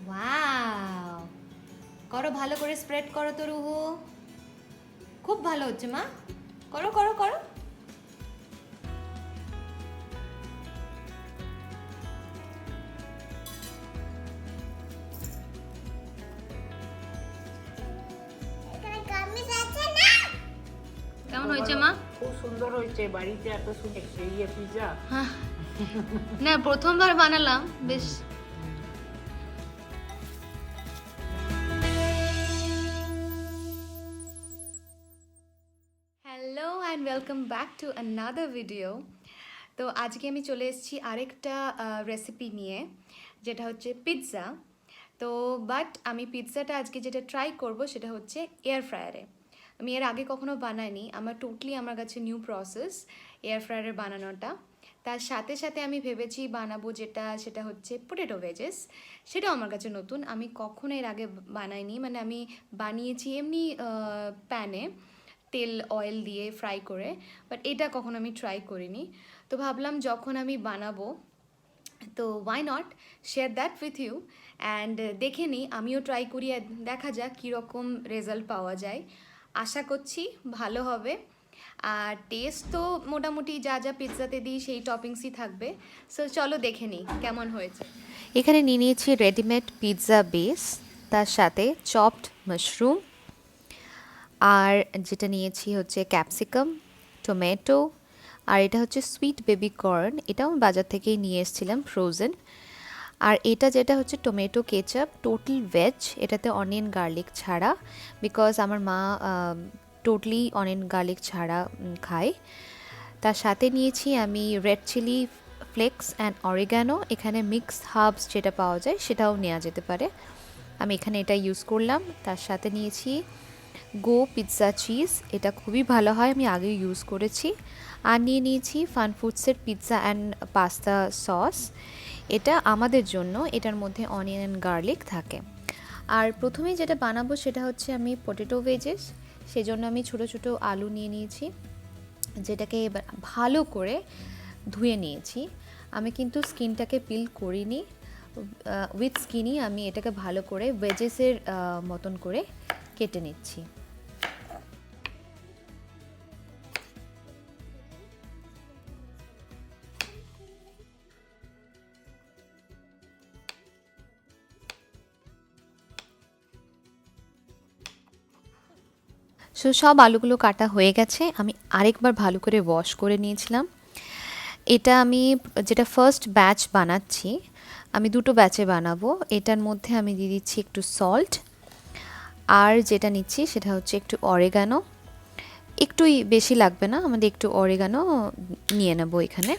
Wow, করো ভালো করে স্প্রেড করো তো রুহু। খুব ভালো হচ্ছে মা, করো করো করো। কেমন হয়েছে মা? খুব সুন্দর হয়েছে। বাড়িতে এত সুন্দর পিৎজা না, প্রথমবার বানালাম বেশ। Hello and welcome back to another video. তো আজকে আমি চলে এসেছি আরেকটা রেসিপি নিয়ে, যেটা হচ্ছে পিৎজা। তো বাট আমি পিৎজাটা আজকে যেটা ট্রাই করব সেটা হচ্ছে এয়ার ফ্রায়ারে। আমি এর আগে কখনো বানাইনি, আমার কাছে নিউ প্রসেস এয়ার ফ্রায়ারে বানানোটা। তার সাথে সাথে আমি ভেবেছি বানাবো সেটা হচ্ছে পটেটো ভেজেস। সেটাও আমার কাছে নতুন, আমি কখনো এর আগে বানাইনি। মানে আমি বানিয়েছি এমনি প্যানে তেল অয়েল দিয়ে ফ্রাই করে, বাট এটা কখনো আমি ট্রাই করিনি। তো ভাবলাম যখন আমি বানাবো তো why not share that with you and দেখে নিই, আমিও ট্রাই করি আর দেখা যাক কীরকম রেজাল্ট পাওয়া যায়। আশা করছি ভালো হবে। আর টেস্ট তো মোটামুটি যা যা পিৎজাতে দিই সেই টপিংসই থাকবে। সো চলো দেখে নিই কেমন হয়েছে। এখানে নিয়ে নিয়েছি রেডিমেড পিৎজা বেস, তার সাথে চপড মাশরুম, আর যেটা নিয়েছি হচ্ছে ক্যাপসিকাম, টমেটো, আর এটা হচ্ছে সুইট বেবি কর্ন। এটাও আমি বাজার থেকেই নিয়ে এসেছিলাম ফ্রোজেন। আর এটা যেটা হচ্ছে টমেটো কেচাপ, টোটাল ভেজ, এটাতে অনিয়ন গার্লিক ছাড়া, বিকজ আমার মা টোটালি অনিয়ন গার্লিক ছাড়া খায়। তার সাথে নিয়েছি আমি red chili flakes and oregano. এখানে মিক্সড হার্বস যেটা পাওয়া যায় সেটাও নেওয়া যেতে পারে, আমি এখানে এটা ইউজ করলাম। তার সাথে নিয়েছি গো পিৎজা চিজ, এটা খুবই ভালো হয়, আমি আগেও ইউজ করেছি। আর নিয়ে নিয়েছি ফান ফুডসের পিৎজা অ্যান্ড পাস্তা সস, এটা আমাদের জন্য, এটার মধ্যে অনিয়ন অ্যান্ড গার্লিক থাকে। আর প্রথমেই যেটা বানাবো সেটা হচ্ছে আমি পটেটো ভেজেস, সেজন্য আমি ছোট ছোট আলু নিয়ে নিয়েছি, যেটাকে এবার ভালো করে ধুয়ে নিয়েছি। আমি কিন্তু স্কিনটাকে পিল করিনি, উইথ স্কিনই আমি এটাকে ভালো করে ভেজেসের মতন করে কেটে নিচ্ছি। সো সব আলুগুলো কাটা হয়ে গেছে, আমি আরেকবার ভালো করে ওয়াশ করে নিয়েছিলাম। এটা আমি যেটা ফার্স্ট ব্যাচ বানাচ্ছি, আমি দুটো ব্যাচে বানাবো। এটার মধ্যে আমি দিয়ে দিচ্ছি একটু সল্ট, আর যেটা নিচ্ছি সেটা হচ্ছে একটু অরিগানো, একটুই বেশি লাগবে না, আমাদের একটু অরিগানো নিয়ে নেব এখানে।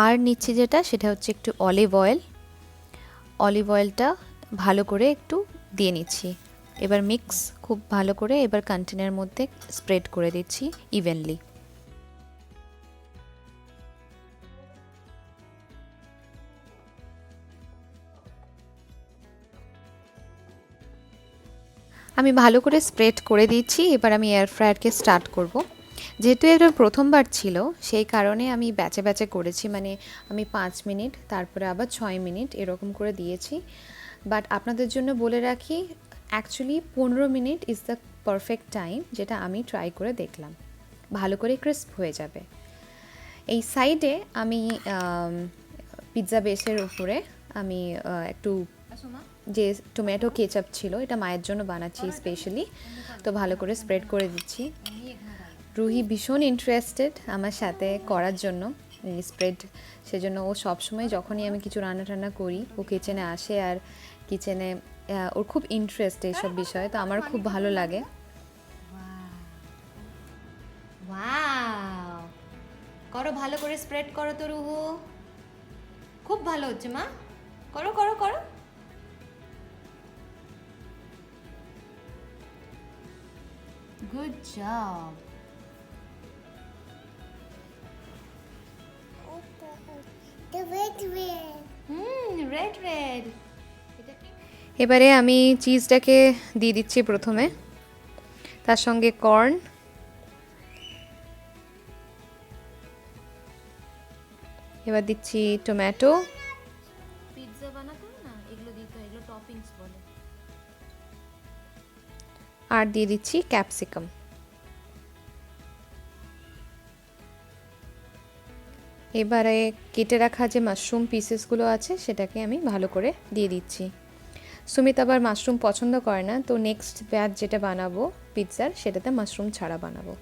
আর নিচ্ছি যেটা সেটা হচ্ছে একটু অলিভ অয়েলটা ভালো করে একটু দিয়ে নিচ্ছি। এবার মিক্স খুব ভালো করে এবার কন্টেনারের মধ্যে স্প্রেড করে দিচ্ছি ইভেনলি। আমি ভালো করে স্প্রেড করে দিচ্ছি, এবার আমি এয়ার ফ্রায়ারকে স্টার্ট করব। যেহেতু এটা প্রথমবার ছিল সেই কারণে আমি ব্যাচে ব্যাচে করেছি, মানে আমি 5 মিনিট তারপরে আবার 6 মিনিট এরকম করে দিয়েছি। বাট আপনাদের জন্য বলে রাখি, actually 15 minute is the perfect time, যেটা আমি ট্রাই করে দেখলাম, ভালো করে ক্রিস্প হয়ে যাবে। এই সাইডে আমি পিৎজা বেসের উপরে আমি একটু যে টমেটো কেচাপ ছিল, এটা মায়ের জন্য বানাচ্ছি স্পেশালি, তো ভালো করে স্প্রেড করে দিচ্ছি। রুহি ভীষণ ইন্টারেস্টেড আমার সাথে করার জন্য স্প্রেড, সেজন্য ও সবসময় যখনই আমি কিছু রান্না টান্না করি ও কিচেনে আসে, আর কিচেনে ওর খুব ইন্টারেস্ট এইসব বিষয়ে, তো আমার খুব ভালো লাগে। ওয়াও, করো ভালো করে স্প্রেড করো তো রুহু, খুব ভালো হচ্ছে মা, করো করো করো। Good job. Red red. এবারে আমি চিজটাকে দিয়ে দিচ্ছি প্রথমে, তার সঙ্গে কর্ন, এবার দিচ্ছি টমেটো, পিৎজা বানাতে না এগুলো দিতে হয়, এগুলো টপিংস বলে। আর দিয়ে দিচ্ছি ক্যাপসিকাম। এবারে কেটে রাখা যে মাশরুম পিসেসগুলো আছে সেটাকে আমি ভালো করে দিয়ে দিচ্ছি। সুমিত আবার মাশরুম পছন্দ করে না, তো নেক্সট ব্যাচ যেটা বানাবো পিৎজার সেটাতে মাশরুম ছাড়া বানাবো।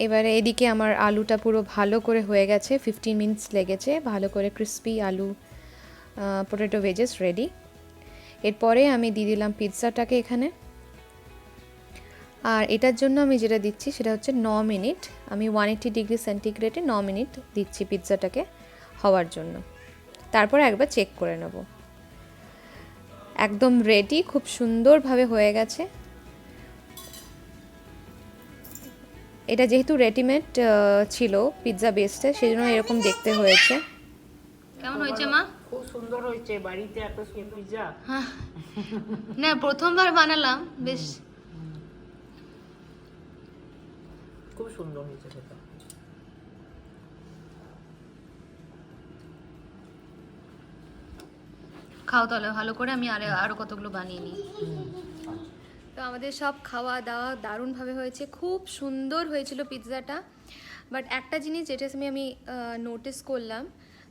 এবারে এদিকে আমার আলুটা পুরো ভালো করে হয়ে গেছে, 15 মিনিটস লেগেছে, ভালো করে ক্রিস্পি আলু পটেটো ভেজেস রেডি। এরপরে আমি দিয়ে দিলাম পিৎজাটাকে এখানে। আর এটার জন্য আমি যেটা দিচ্ছি সেটা হচ্ছে 9 মিনিট, আমি 180 ডিগ্রি সেন্টিগ্রেডে 9 মিনিট দিচ্ছি পিৎজাটাকে হওয়ার জন্য। তারপর একবার চেক করে নেব। একদম রেডি, খুব সুন্দরভাবে হয়ে গেছে। এটা যেহেতু রেডিমেড ছিল পিৎজা বেসটা, সেই জন্য এরকম দেখতে হয়েছে। কেমন হয়েছে মা? খুব সুন্দর হয়েছে, বাড়িতে এত সুন্দর পিৎজা। না প্রথমবার বানালাম, বেশ খুব সুন্দর হয়েছে সেটা। খাও তাহলে ভালো করে, আমি আরো কতগুলো বানিয়ে নিই। তো আমাদের সব খাওয়া দাওয়া দারুণভাবে হয়েছে, খুব সুন্দর হয়েছিল পিৎজাটা। বাট একটা জিনিস যেটা আমি নোটিস করলাম,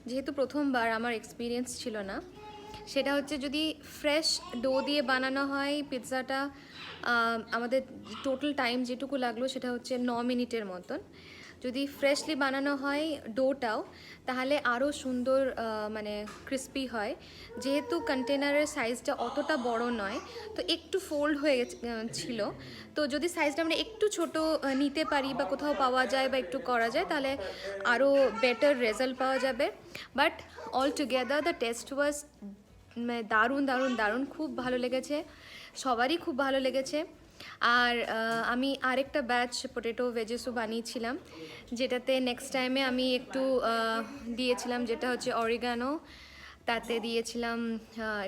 যেহেতু প্রথমবার আমার এক্সপিরিয়েন্স ছিল না, সেটা হচ্ছে যদি ফ্রেশ ডো দিয়ে বানানো হয় পিৎজাটা, আমাদের টোটাল টাইম যেটুকু লাগলো সেটা হচ্ছে 9 মিনিটের মতন। যদি ফ্রেশলি বানানো হয় ডোটাও, তাহলে আরও সুন্দর মানে ক্রিস্পি হয়। যেহেতু কন্টেনারের সাইজটা অতটা বড় নয়, তো একটু ফোল্ড হয়ে ছিল, তো যদি সাইজটা আমরা একটু ছোট নিতে পারি বা কোথাও পাওয়া যায় বা একটু করা যায়, তাহলে আরও বেটার রেজাল্ট পাওয়া যাবে। But all together the test was দারুণ দারুণ দারুণ, খুব ভালো লেগেছে, সবারই খুব ভালো লেগেছে। আর আমি আরেকটা ব্যাচ পটেটো ভেজেসও বানিয়েছিলাম, যেটাতে নেক্সট টাইমে আমি একটু দিয়েছিলাম, যেটা হচ্ছে অরিগানো, তাতে দিয়েছিলাম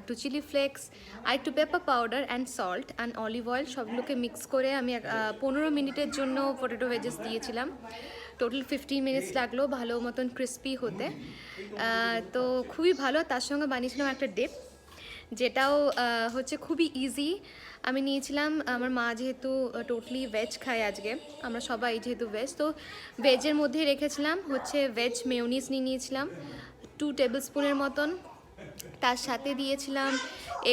একটু চিলি ফ্লেক্স আর একটু paper powder and salt and olive oil, সবগুলোকে মিক্স করে আমি 15 মিনিটের জন্য পটেটো ভেজেস দিয়েছিলাম। টোটাল 15 মিনিটস লাগলো ভালো মতন ক্রিস্পি হতে। তো খুবই ভালো। তার সঙ্গে বানিয়েছিলাম একটা ডিপ, যেটাও হচ্ছে খুবই ইজি। আমি নিয়েছিলাম, আমার মা যেহেতু টোটালি ভেজ খায় আজকে, আমরা সবাই যেহেতু ভেজ, তো ভেজের মধ্যেই রেখেছিলাম হচ্ছে ভেজ মেয়োনিজ নিয়েছিলাম 2 টেবিল স্পুনের মতন। তার সাথে দিয়েছিলাম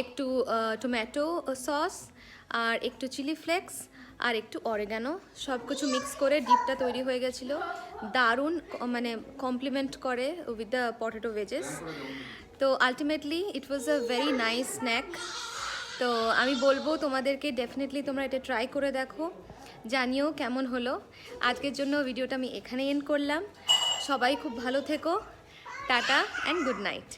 একটু টমেটো সস আর একটু চিলি ফ্লেক্স আর একটু অরিগানো, সব কিছু মিক্স করে ডিপটা তৈরি হয়ে গেছিলো। দারুণ মানে কমপ্লিমেন্ট করে উইথ দ্য পটেটো ভেজেস। তো ultimately it was a very nice snack. তো আমি বলবো তোমাদেরকে ডেফিনেটলি তোমরা এটা ট্রাই করে দেখো, জানিও কেমন হলো। আজকের জন্য ভিডিওটা আমি এখানে এন্ড করলাম। সবাই খুব ভালো থেকো, টাটা অ্যান্ড গুড নাইট।